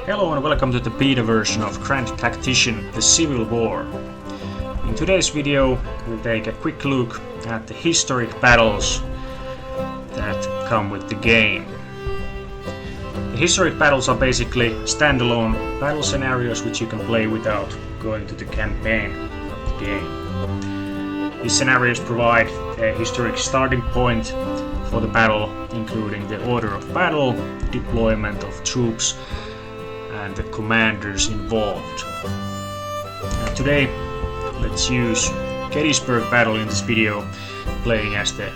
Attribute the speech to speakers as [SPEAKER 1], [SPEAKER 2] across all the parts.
[SPEAKER 1] Hello and welcome to the beta version of Grand Tactician, the Civil War. In today's video we'll take a quick look at the historic battles that come with the game. The historic battles are basically standalone battle scenarios which you can play without going to the campaign of the game. These scenarios provide a historic starting point for the battle, including the order of battle, deployment of troops, and the commanders involved. Today, let's use Gettysburg battle in this video, playing as the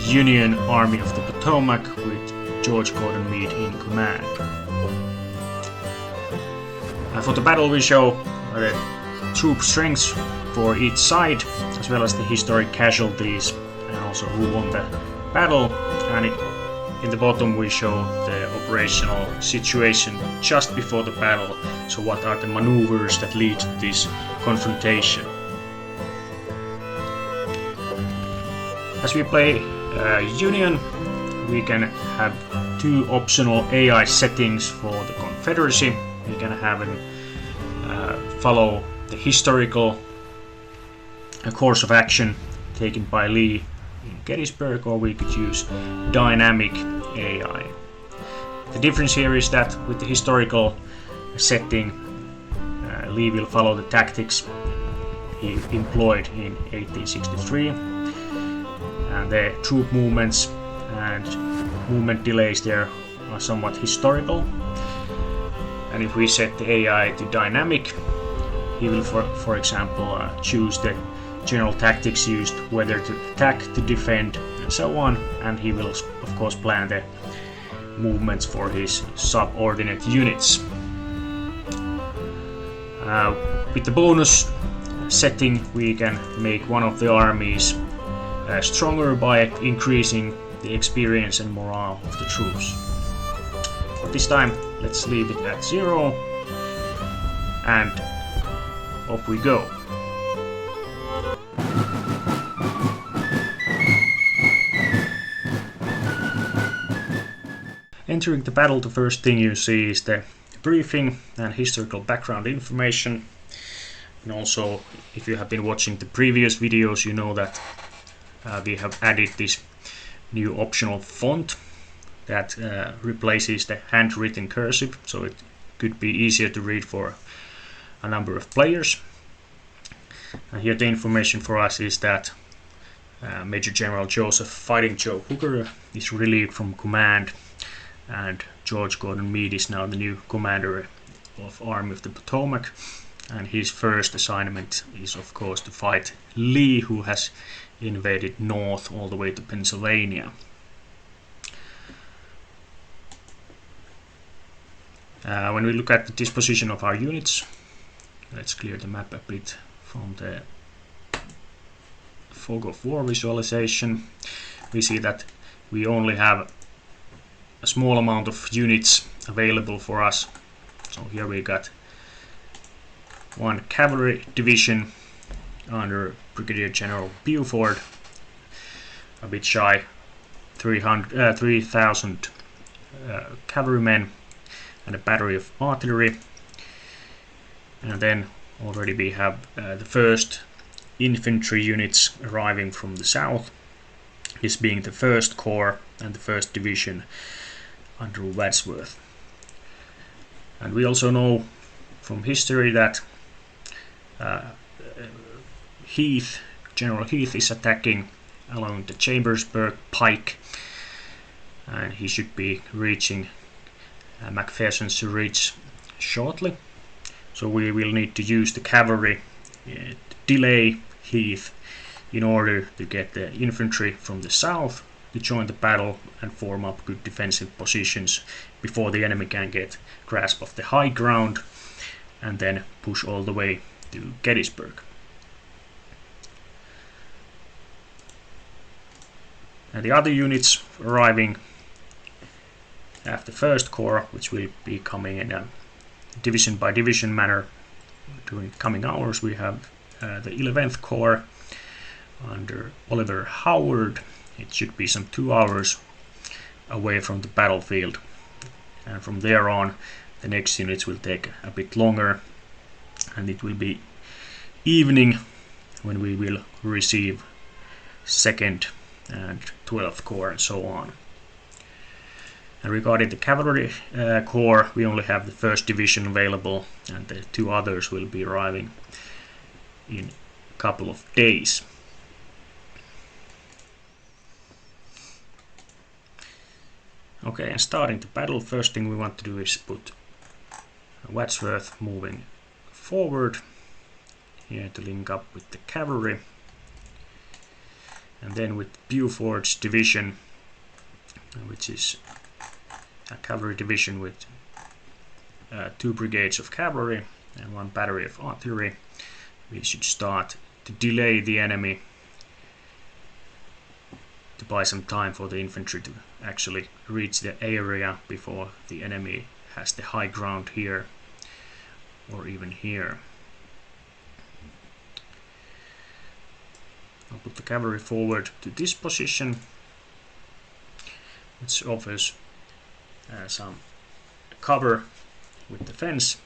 [SPEAKER 1] Union Army of the Potomac with George Gordon Meade in command. For the battle we show the troop strengths for each side, as well as the historic casualties and also who won the battle, and in the bottom we show the operational situation just before the battle, so what are the maneuvers that lead to this confrontation. As we play Union, we can have two optional AI settings for the Confederacy. We can have them follow the historical course of action taken by Lee in Gettysburg, or we could use dynamic AI. The difference here is that with the historical setting, Lee will follow the tactics he employed in 1863, and the troop movements and movement delays there are somewhat historical. And if we set the AI to dynamic, he will for example choose the general tactics used, whether to attack, to defend, and so on, and he will of course plan the movements for his subordinate units. With the bonus setting, we can make one of the armies stronger by increasing the experience and morale of the troops. But this time, let's leave it at 0, and off we go. Entering the battle, the first thing you see is the briefing and historical background information. And also, if you have been watching the previous videos, you know that we have added this new optional font that replaces the handwritten cursive, so it could be easier to read for a number of players. And here the information for us is that Major General Joseph Fighting Joe Hooker is relieved from command, and George Gordon Meade is now the new commander of Army of the Potomac, and his first assignment is of course to fight Lee, who has invaded north all the way to Pennsylvania. When we look at the disposition of our units, let's clear the map a bit from the fog of war visualization. We see that we only have a small amount of units available for us. So here we got one cavalry division under Brigadier General Buford, a bit shy 3,000 cavalrymen, and a battery of artillery. And then already we have the first infantry units arriving from the south, this being the 1st Corps and the 1st Division under Wadsworth. And we also know from history that General Heath is attacking along the Chambersburg Pike, and he should be reaching McPherson's Ridge shortly. So we will need to use the cavalry to delay Heath in order to get the infantry from the south to join the battle and form up good defensive positions before the enemy can get grasp of the high ground and then push all the way to Gettysburg. And the other units arriving after 1st Corps, which will be coming in a division by division manner during coming hours, we have the 11th Corps under Oliver Howard. It should be some 2 hours away from the battlefield, and from there on The next units will take a bit longer, and it will be evening when we will receive 2nd and 12th Corps and so on. And regarding the cavalry corps, we only have the 1st Division available, and the 2 others will be arriving in a couple of days. Okay, and starting the battle, first thing we want to do is put Wadsworth moving forward here to link up with the cavalry, and then with Buford's division, which is a cavalry division with 2 brigades of cavalry and 1 battery of artillery, we should start to delay the enemy, to buy some time for the infantry to actually reach the area before the enemy has the high ground here or even here. I'll put the cavalry forward to this position, which offers some cover with the fence,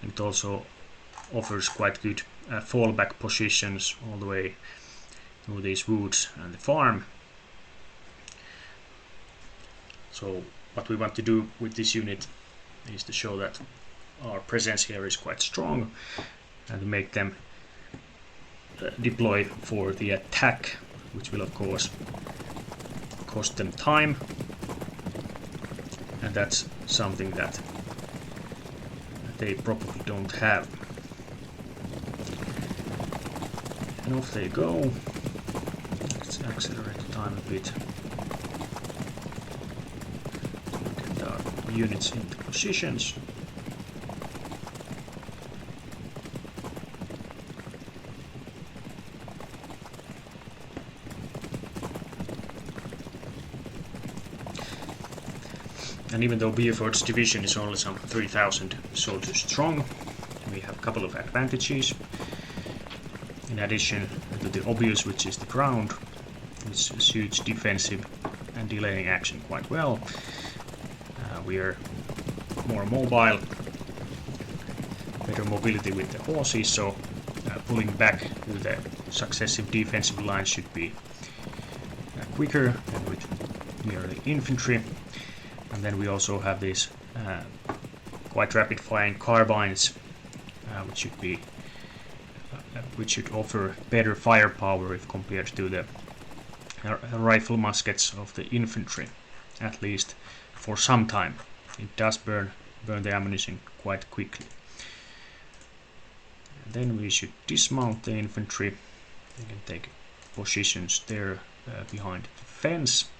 [SPEAKER 1] and it also offers quite good fallback positions all the way through these woods and the farm. So what we want to do with this unit is to show that our presence here is quite strong, and to make them deploy for the attack, which will of course cost them time, and that's something that they probably don't have. And off they go. Let's accelerate the time a bit. Get our units into positions. And even though Buford's division is only some 3,000 soldiers strong, we have a couple of advantages. In addition to the obvious, which is the ground, which suits defensive and delaying action quite well, we are more mobile, better mobility with the horses, so pulling back to the successive defensive lines should be quicker than with merely infantry. And then we also have these quite rapid firing carbines, which should offer better firepower if compared to the rifle muskets of the infantry, at least for some time. It does burn the ammunition quite quickly. And then we should dismount the infantry. We can take positions there behind the fence.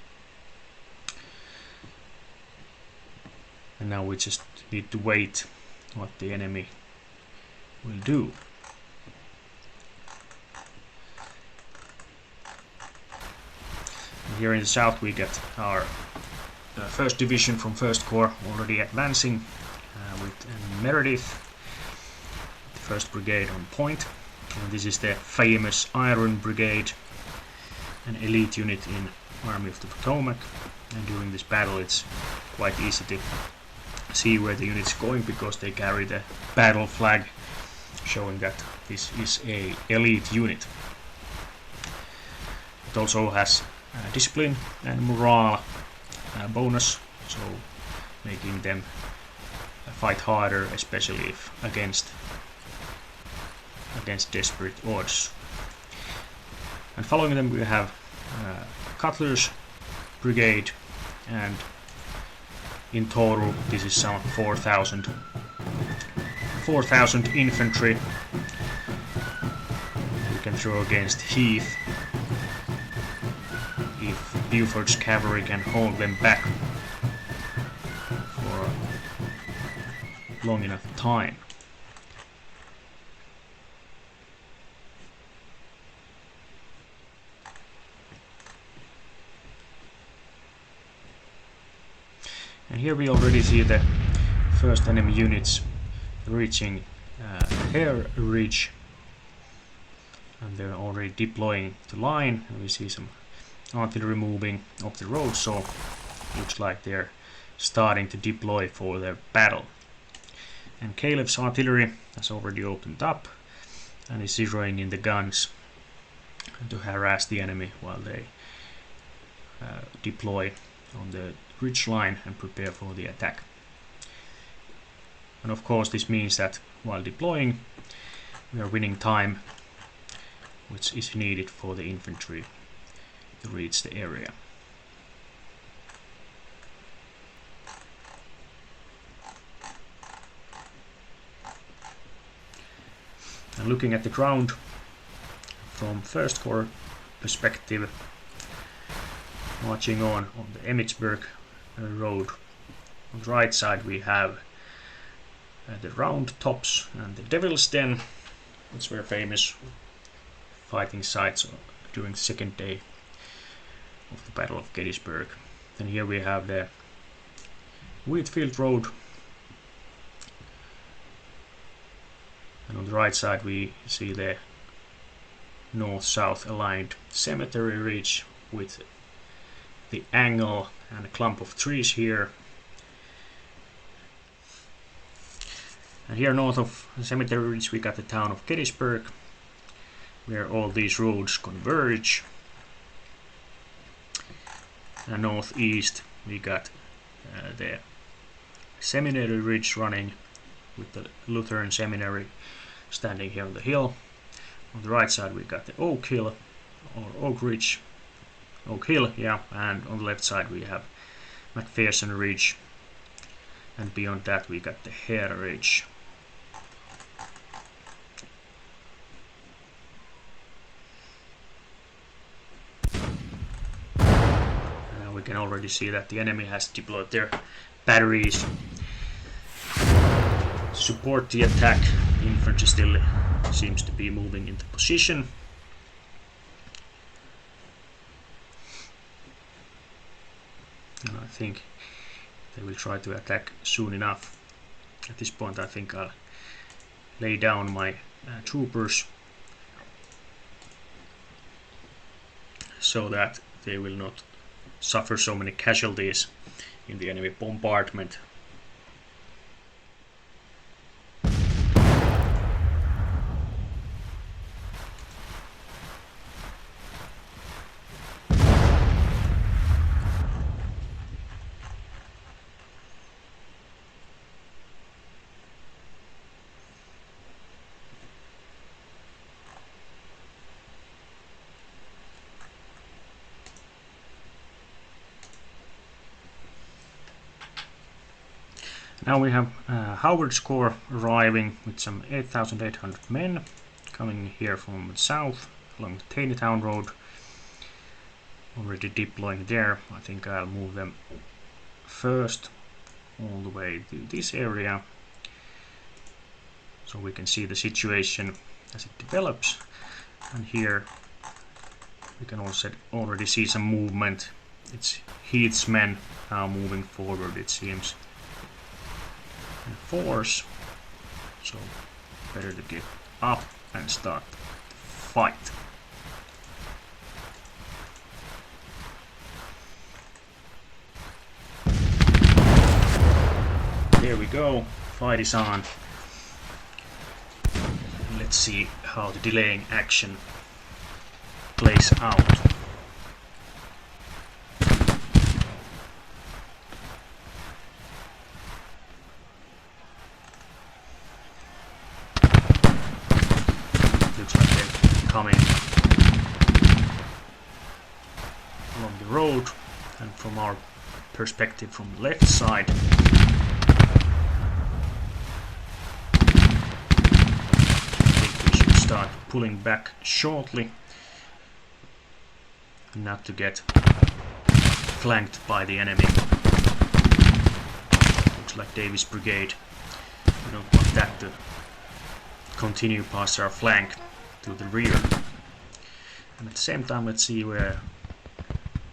[SPEAKER 1] And now we just need to wait what the enemy will do. And here in the south we get our 1st Division from 1st Corps already advancing with Meredith, the 1st Brigade on point. And this is the famous Iron Brigade, an elite unit in Army of the Potomac. And during this battle it's quite easy to see where the unit's going, because they carry the battle flag showing that this is a elite unit. It also has discipline and morale bonus, so making them fight harder, especially if against desperate odds. And following them we have Cutler's Brigade, and in total this is some 4,000 infantry we can throw against Heath if Buford's cavalry can hold them back for a long enough time. And here we already see the first enemy units reaching Hare Ridge, and they're already deploying to line, and we see some artillery moving off the road, so looks like they're starting to deploy for their battle. And Caleb's artillery has already opened up and is zeroing in the guns to harass the enemy while they deploy on the ridge line and prepare for the attack. And of course this means that while deploying we are winning time, which is needed for the infantry to reach the area. And looking at the ground from First Corps perspective, marching on the Emmitsburg road. On the right side we have the Round Tops and the Devil's Den, which were famous fighting sites during the second day of the Battle of Gettysburg. And here we have the Wheatfield Road, and on the right side we see the north-south aligned cemetery ridge with the angle and a clump of trees here. And here north of the cemetery ridge we got the town of Gettysburg, where all these roads converge. And northeast we got the seminary ridge running with the Lutheran seminary standing here on the hill. On the right side we got the Oak Hill or Oak Ridge, Oak Hill, yeah, and on the left side we have McPherson Ridge, and beyond that we got the Hare Ridge. We can already see that the enemy has deployed their batteries to support the attack. The infantry still seems to be moving into position. And I think they will try to attack soon enough. At this point I think I'll lay down my troopers so that they will not suffer so many casualties in the enemy bombardment. Now we have Howard's Corps arriving with some 8,800 men coming here from the south along the Taneytown Road, already deploying there. I think I'll move them first all the way to this area so we can see the situation as it develops. And here we can also already see some movement. It's Heath's men now moving forward, it seems, in force, so better to get up and start the fight. There we go, fight is on. Let's see how the delaying action plays out. Looks like they're coming along the road, and from our perspective from the left side, start pulling back shortly, not to get flanked by the enemy. Looks like Davis' brigade. We don't want that to continue past our flank to the rear. And at the same time, let's see where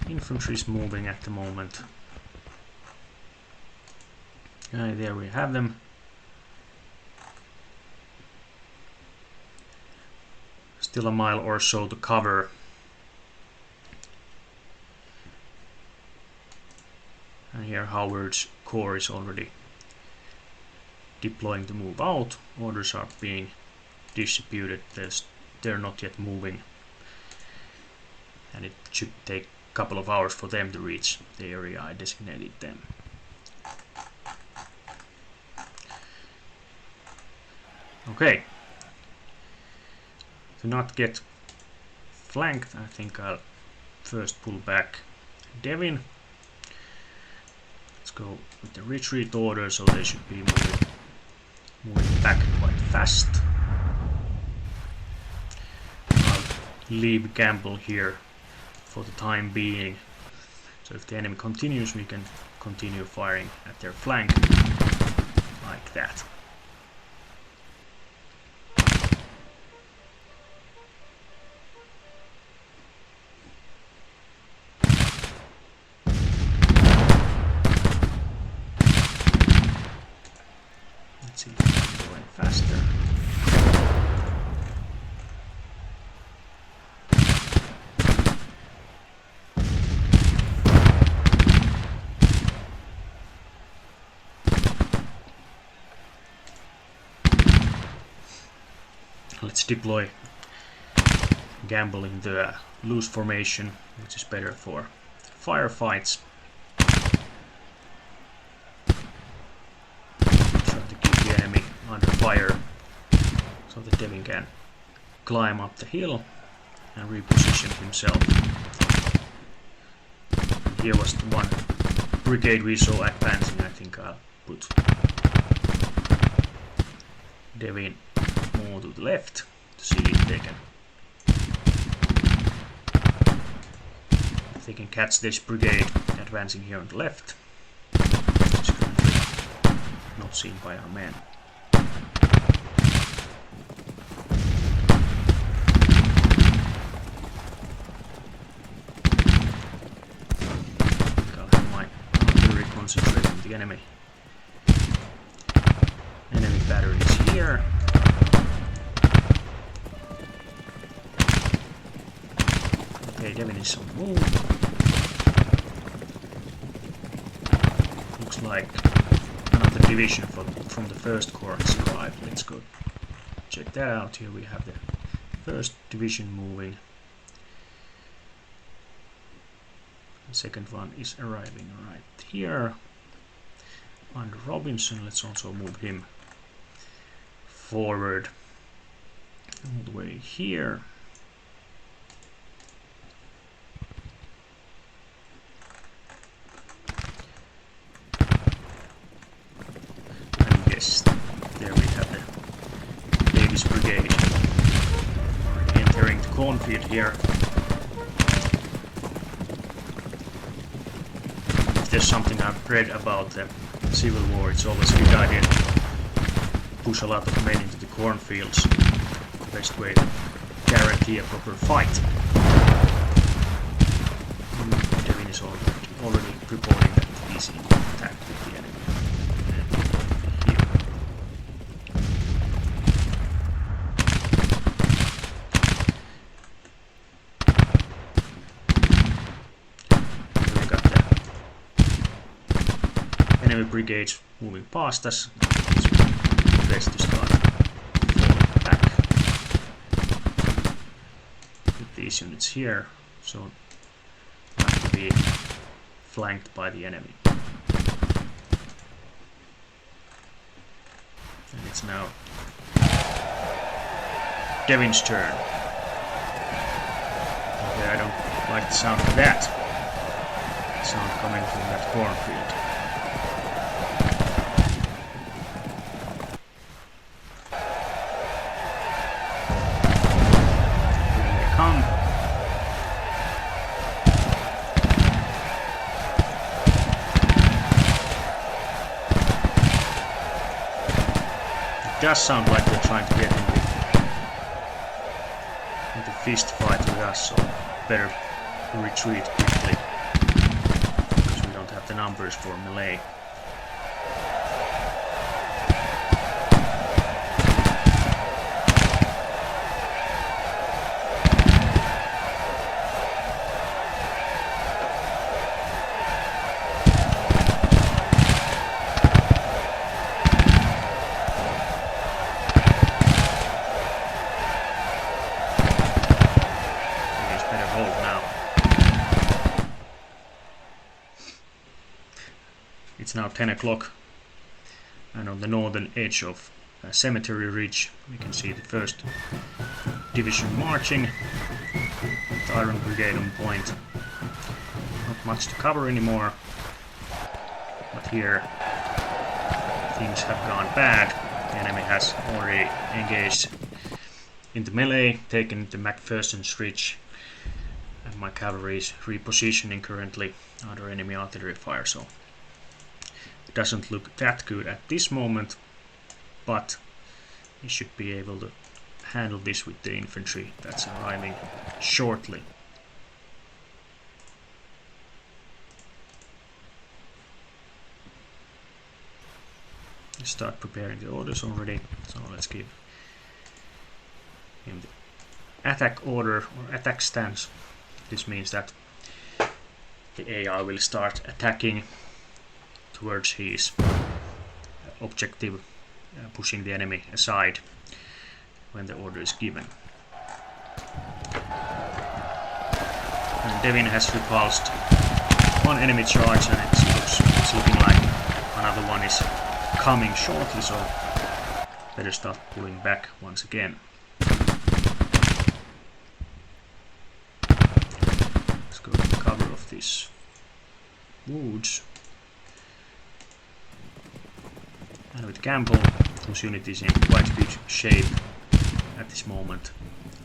[SPEAKER 1] infantry is moving at the moment. There we have them. Still a mile or so to cover. And here Howard's Corps is already deploying to move out. Orders are being distributed. They're not yet moving, and it should take a couple of hours for them to reach the area I designated them. Okay. To not get flanked, I think I'll first pull back Devin. Let's go with the retreat order, so they should be moving back quite fast. I'll leave Gamble here for the time being, so if the enemy continues, we can continue firing at their flank like that. Let's see if we can go in faster. Let's deploy Gamble in the loose formation, which is better for firefights. Try to keep the enemy under fire so that Devin can climb up the hill and reposition himself. Here was the one brigade we saw advancing. I think I'll put Devin more to the left to see if they can catch this brigade advancing here on the left. It's currently not seen by our men. I'll have my artillery concentrate on the enemy. Enemy batteries here. Okay, Devin is on move. Looks like another division from the 1st Corps has arrived. Let's go check that out. Here we have the 1st Division moving. The 2nd one is arriving right here. Under Robinson, let's also move him forward all the way here. There we have the Davis Brigade entering the cornfield here. If there's something I've read about the Civil War, it's always a good idea to push a lot of men into the cornfields. The best way to guarantee a proper fight. Devin is already reporting that he's in contact with the enemy. Enemy brigades moving past us. It's best to start falling back with these units here, so not to be flanked by the enemy. And it's now Devin's turn. Okay, I don't like the sound of that. Sound coming from that cornfield. It does sound like they're trying to get into fist fight with us, so better retreat quickly because we don't have the numbers for melee. It's now 10 o'clock, and on the northern edge of Cemetery Ridge we can see the 1st Division marching, the Iron Brigade on point. Not much to cover anymore, but here things have gone bad. The enemy has already engaged in the melee, taken the McPherson's Ridge, and my cavalry is repositioning currently under enemy artillery fire, so it doesn't look that good at this moment, but we should be able to handle this with the infantry that's arriving shortly. Start preparing the orders already, so let's give him the attack order or attack stance. This means that the AI will start attacking towards his objective, pushing the enemy aside when the order is given. And Devin has repulsed one enemy charge, and it's looking like another one is coming shortly, so better start pulling back once again. Let's go to the cover of these woods. And with Campbell, whose unit is in quite good shape at this moment,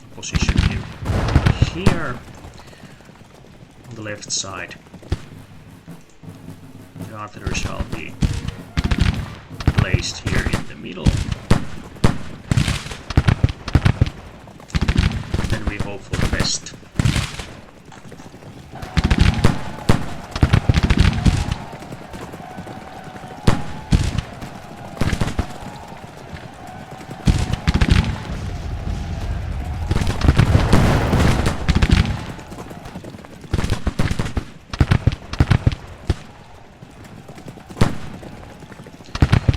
[SPEAKER 1] I'll position him here on the left side. The artillery shall be placed here in the middle. Then we hope for the best.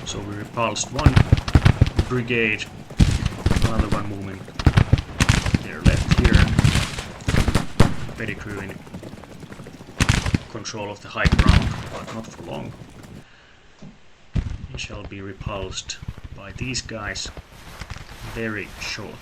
[SPEAKER 1] So we repulsed one brigade, another one moving their left here. Pettigrew in control of the high ground, but not for long. He shall be repulsed by these guys very shortly.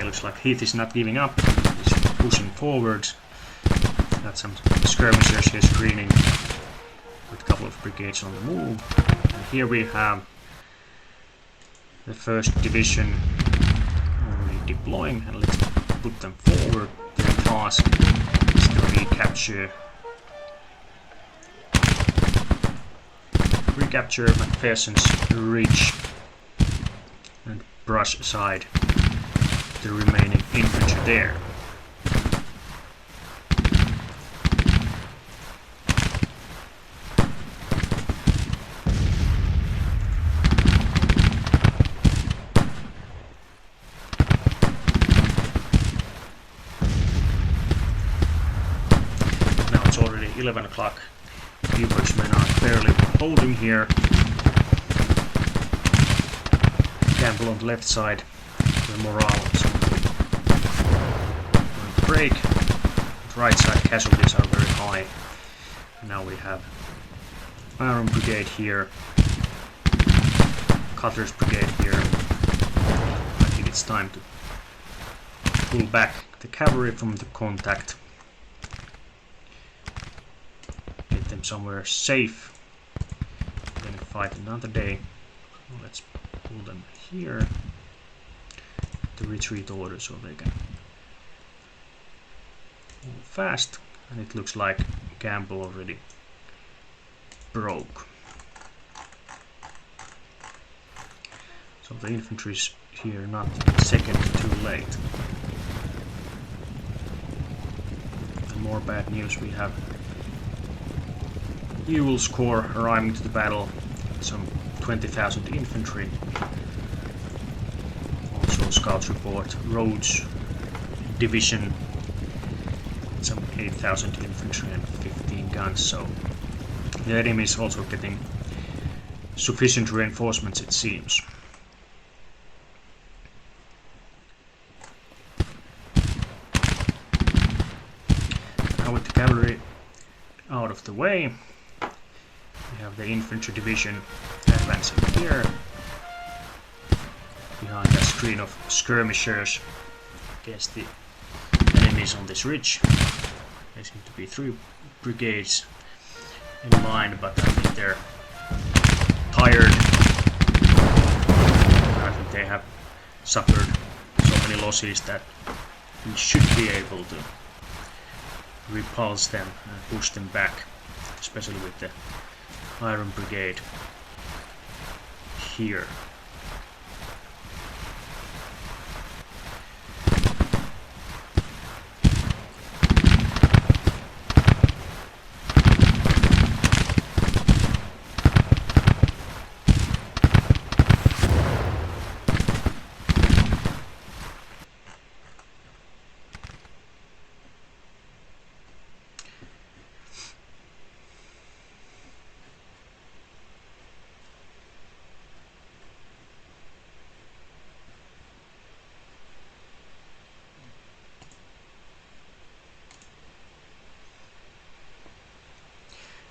[SPEAKER 1] Looks like Heath is not giving up. He's pushing forwards. Got some skirmishers here screening with a couple of brigades on the move. And here we have the 1st Division already deploying, and let's put them forward. Their task is to recapture McPherson's Ridge and brush aside the remaining infantry there. Now it's already 11 o'clock. Hubert's men are barely holding here. Campbell on the left side. The morale is going to break. The right side casualties are very high. Now we have Iron Brigade here, Cutler's Brigade here. I think it's time to pull back the cavalry from the contact. Get them somewhere safe. Then fight another day. Let's pull them here. The retreat order so they can move fast, and it looks like Campbell already broke. So the infantry's here not a second too late. And more bad news, we have Ewell's Corps arriving to the battle, some 20,000 infantry. Scouts report Rhodes Division, some 8,000 infantry and 15 guns, so the enemy is also getting sufficient reinforcements, it seems. the way. We have the infantry division advancing here, behind that screen of skirmishers against the enemies on this ridge. There seem to be 3 brigades in line, but I think they're tired. I think they have suffered so many losses that we should be able to repulse them and push them back, especially with the Iron Brigade here.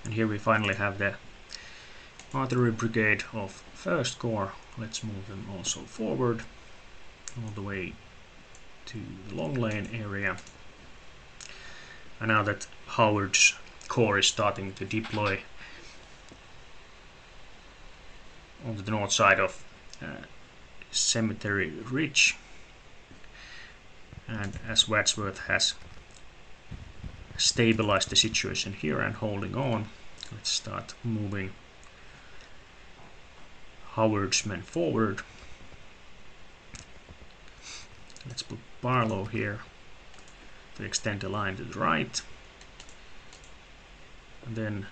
[SPEAKER 1] And here we finally have the Artillery Brigade of 1st Corps. Let's move them also forward, all the way to the Long Lane area. And now that Howard's Corps is starting to deploy on the north side of Cemetery Ridge, and as Wadsworth has stabilized the situation here and holding on, let's start moving Howard's men forward. Let's put Barlow here to extend the line to the right, and then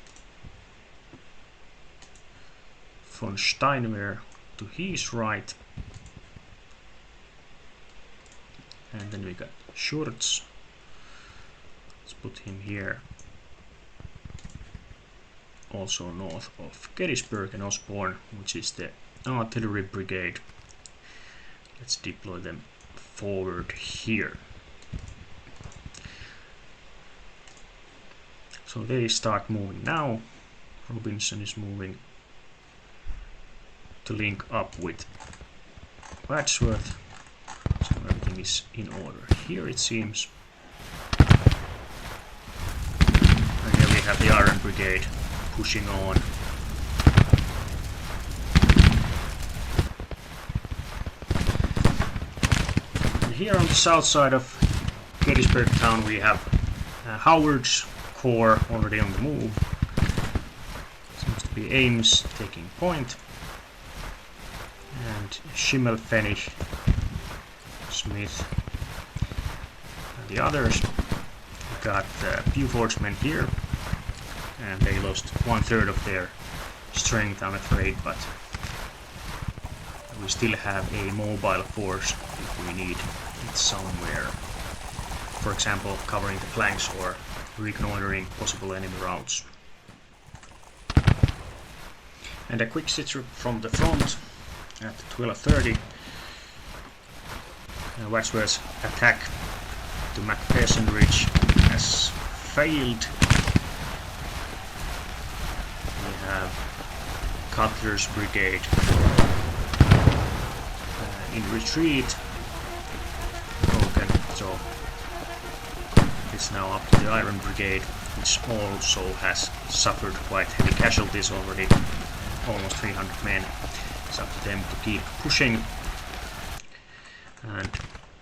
[SPEAKER 1] von Steinwehr to his right, and then we got Schurz. Let's put him here, also north of Gettysburg, and Osborne, which is the Artillery Brigade. Let's deploy them forward here. So they start moving now. Robinson is moving to link up with Wadsworth. So everything is in order here, it seems. And here we have the Iron Brigade pushing on. And here on the south side of Gettysburg town we have Howard's Corps already on the move. Seems to be Ames taking point, and Schimmelpfennig, Smith, and the others. We got Buford's men here, and they lost 1/3 of their strength, I'm afraid, but we still have a mobile force if we need it somewhere. For example, covering the flanks or reconnoitering possible enemy routes. And a quick sitter from the front at 12:30. Wadsworth's attack to McPherson Ridge has failed. We have Cutler's Brigade in retreat, broken, so it's now up to the Iron Brigade, which also has suffered quite heavy casualties already, almost 300 men. It's up to them to keep pushing. And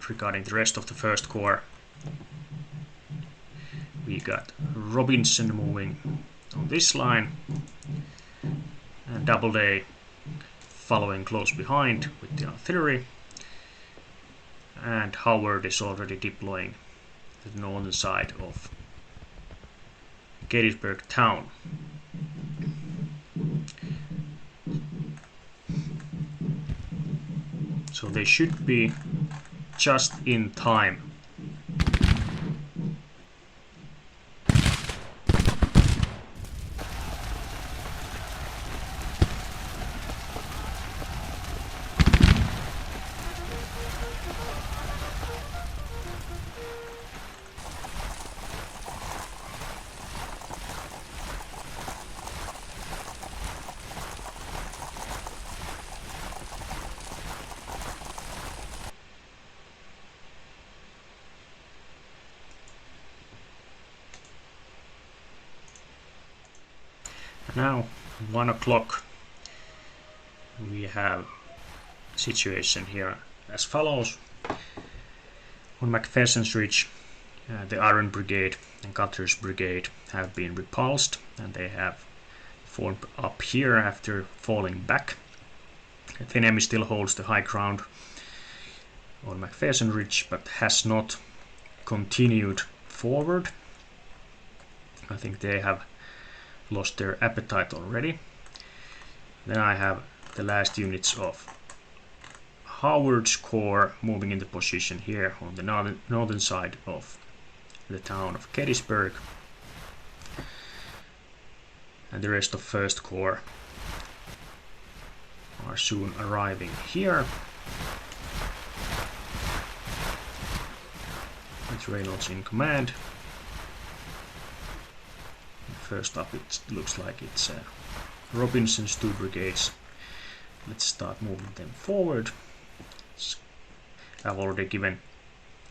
[SPEAKER 1] regarding the rest of the 1st Corps, we got Robinson moving on this line, and Doubleday following close behind with the artillery, and Howard is already deploying to the northern side of Gettysburg town. So they should be just in time. Now 1 o'clock. We have a situation here as follows. On Macpherson's Ridge, the Iron Brigade and Cutler's Brigade have been repulsed, and they have formed up here after falling back. The enemy still holds the high ground on Macpherson Ridge, but has not continued forward. I think they have lost their appetite already. Then I have the last units of Howard's Corps moving into position here on the northern side of the town of Gettysburg, and the rest of 1st Corps are soon arriving here. With Reynolds in command. First up, it looks like it's Robinson's 2 brigades. Let's start moving them forward. I've already given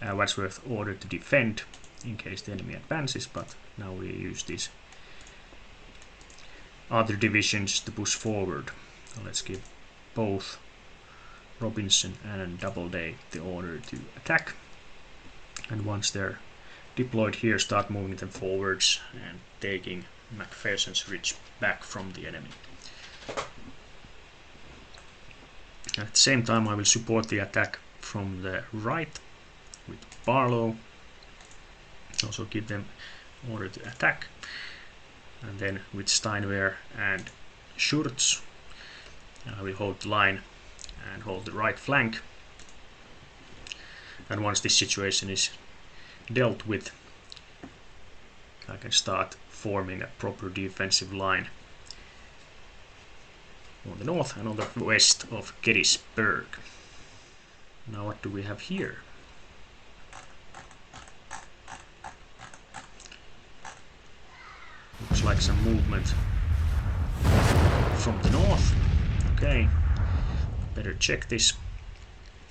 [SPEAKER 1] Wadsworth order to defend in case the enemy advances, but now we use these other divisions to push forward. Let's give both Robinson and Doubleday the order to attack, and once they're deployed here, start moving them forwards and taking Macpherson's Ridge back from the enemy. At the same time, I will support the attack from the right with Barlow. Also give them order to attack, and then with Steinwehr and Schurz, I will hold the line and hold the right flank. And once this situation is dealt with, I can start forming a proper defensive line on the north and on the west of Gettysburg. Now what do we have here? Looks like some movement from the north. Okay, better check this.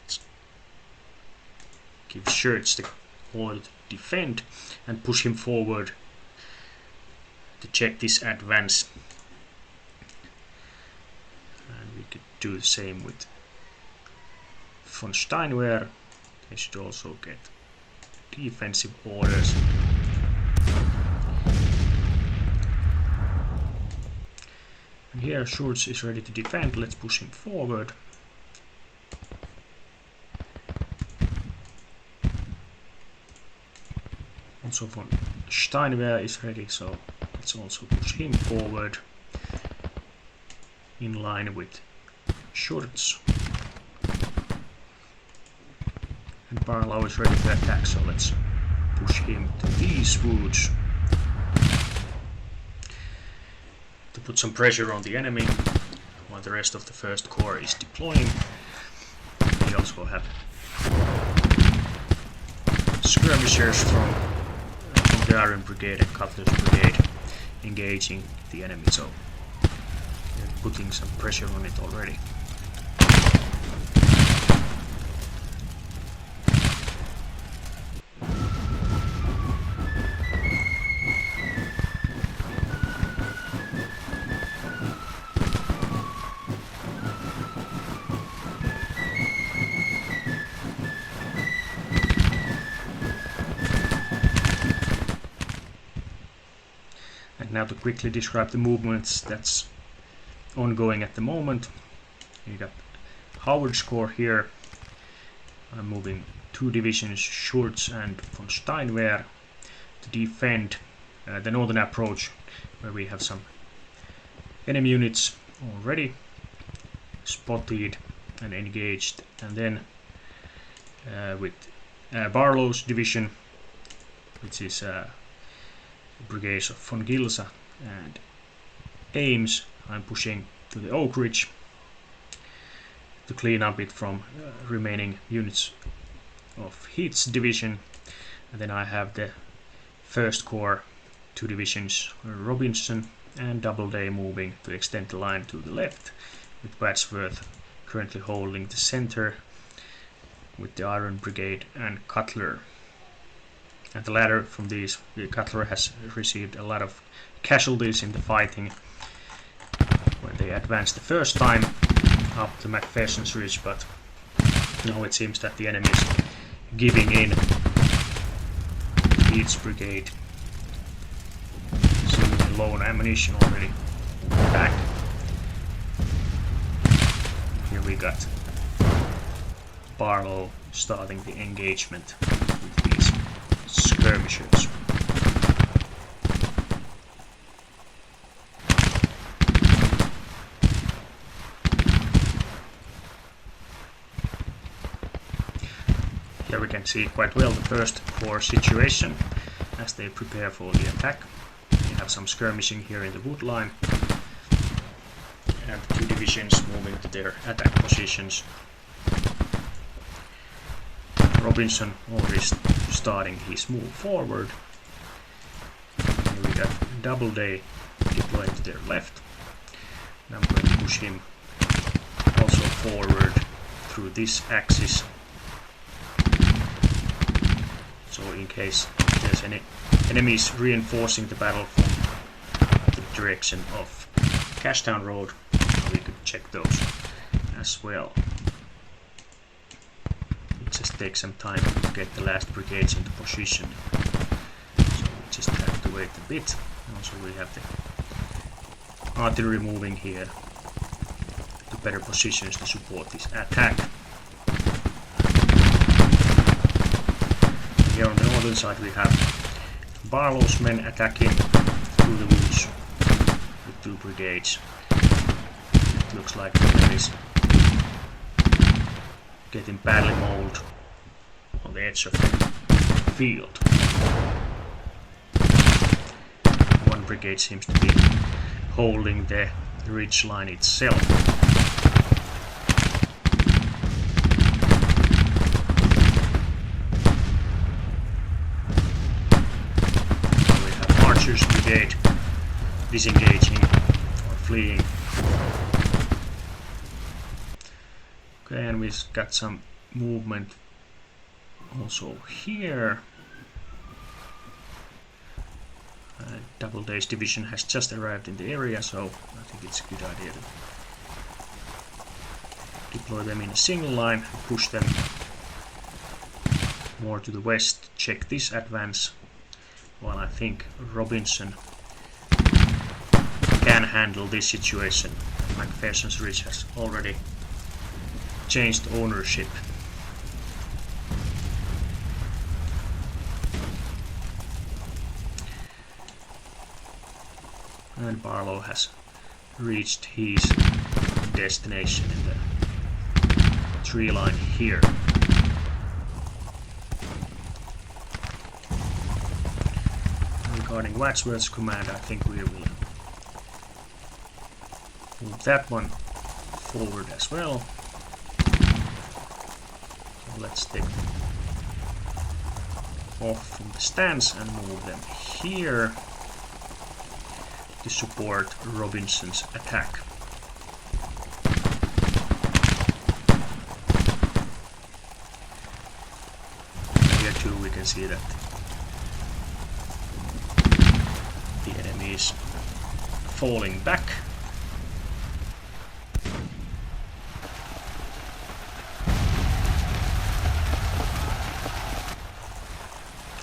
[SPEAKER 1] Let's give Schurz the order to defend and push him forward to check this advance. And we could do the same with von Steinwehr. They should also get defensive orders. And here Schurz is ready to defend. Let's push him forward. Also von Steinwehr is ready, so let's also push him forward in line with Schurz. And Barlow is ready to attack, so let's push him to these woods to put some pressure on the enemy while the rest of the 1st Corps is deploying. We also have skirmishers from the Iron Brigade and Cutler's Brigade engaging the enemy, so they're putting some pressure on it already. Now to quickly describe the movements that's ongoing at the moment. You got Howard's Corps here. I'm moving 2 divisions, Schurz and von Steinwehr, to defend the northern approach, where we have some enemy units already spotted and engaged. And then with Barlow's division, which is brigades of von Gilsa and Ames, I'm pushing to the Oak Ridge to clean up it from remaining units of Heath's division. And then I have the 1st Corps, 2 divisions, Robinson and Doubleday, moving to extend the line to the left, with Wadsworth currently holding the center with the Iron Brigade and Cutler. And the latter from these, the Cutler has received a lot of casualties in the fighting, They advanced the first time up to McPherson's Ridge, but now it seems that the enemy is giving in. Meade's brigade seemingly low on ammunition already. Back. Here we got Barlow starting the engagement with these skirmishers. Here we can see quite well the first corps situation as they prepare for the attack. We have some skirmishing here in the wood line and 2 divisions moving to their attack positions. Robinson already starting his move forward. Here we got Doubleday deploying to their left. And I'm going to push him also forward through this axis. So in case there's any enemies reinforcing the battle from the direction of Cashtown Road, we could check those as well. It just takes some time to get the last brigades into position. So we just have to wait a bit. Also we have the artillery moving here to better positions to support this attack. Here on the northern side we have Barlow's men attacking through the woods with 2 brigades. It looks like there is getting badly mauled on the edge of the field. 1 brigade seems to be holding the ridge line itself. Brigade disengaging or fleeing. Okay, and we've got some movement also here. Doubleday's division has just arrived in the area, so I think it's a good idea to deploy them in a single line, push them more to the west, check this advance. Well, I think Robinson can handle this situation. McPherson's Ridge has already changed ownership. And Barlow has reached his destination in the tree line here. Regarding Wadsworth's command, I think we will move that one forward as well. So let's take them off from the stance and move them here to support Robinson's attack. Here too we can see that the enemy is falling back.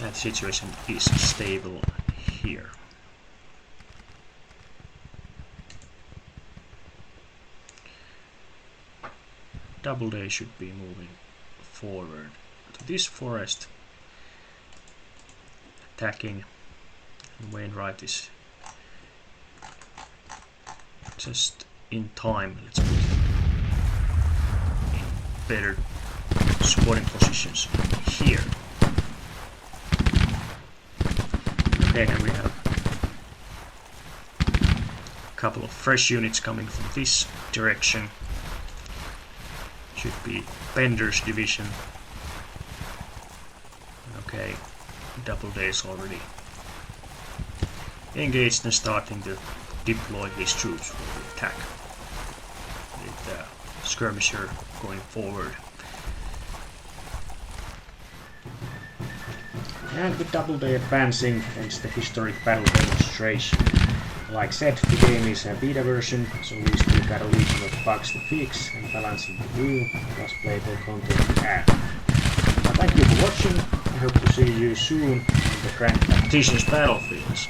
[SPEAKER 1] That situation is stable here. Doubleday should be moving forward to this forest, attacking, and Wainwright is just in time. Let's put him in better supporting positions here. Okay, and we have a couple of fresh units coming from this direction. Should be Bender's division. Okay, Doubleday's already engaged and starting to deploy his troops for the attack. With the skirmisher going forward. And with Doubleday advancing against the historic battle demonstration, Like said, the game is a beta version, so we still got a legion of bugs to fix and balancing to do, plus playable content to add. Thank you for watching. I hope to see you soon on the Grand Tactician's battlefields.